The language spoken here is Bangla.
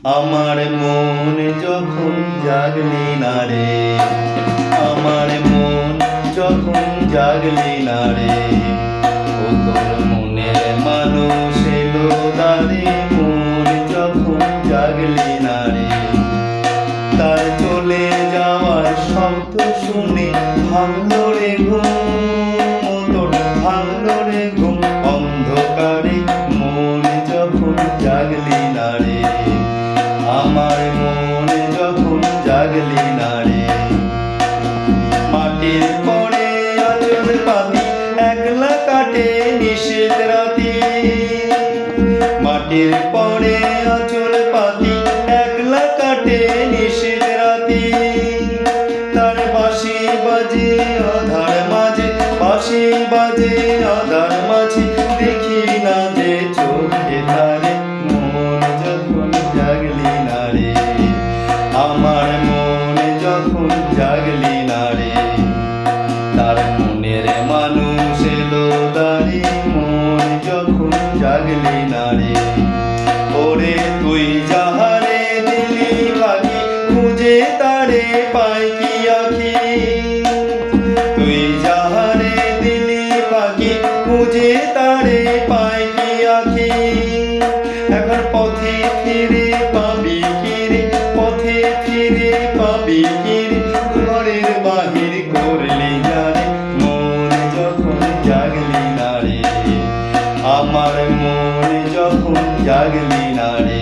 আমার মন যখন জাগলি না রে, আমার মন যখন জাগলি না রে, ও তোর মনের মানুষ এলো দাঁড়ে, মন যখন জাগলি না রে। তার চলে যাওয়ার শব্দ শুনে ভাঙলো রে ঘুম, তোর ভাঙলো রে ঘুম অন্ধকারে, মন যখন জাগলি না রে, আমার মন যখন জাগলি না রে। মাটির পরে আঁচল পাতি একলা কাটে নিশীথ রাতি, মাটির পরে আঁচল পাতি একলা কাটে নিশীথ রাতি। তার বাঁশি বাজে আধার মাঝে, বাঁশি বাজে আধার মাঝে, দেখি না যে চোখে তারে, মন যখন জাগলি না রে, আমার মন যখন জাগলি না রে। তার মনের মানুষ এলো দাঁড়ি, মন যখন জাগলি না রে। ওরে তুই যাহারে দিলি বাকি, খুঁজে তারে পাই কি আখি, তুই যাহারে দিলি বাকি, খুঁজে তারে পাই কি আখি। এখন পথে ফিরে পাবি কিরে, পথে ফিরে পাবি কিরে, ঘরের বাহির করলি জানে, মন যখন জাগলি না রে, আমার মন যখন জাগলি না রে।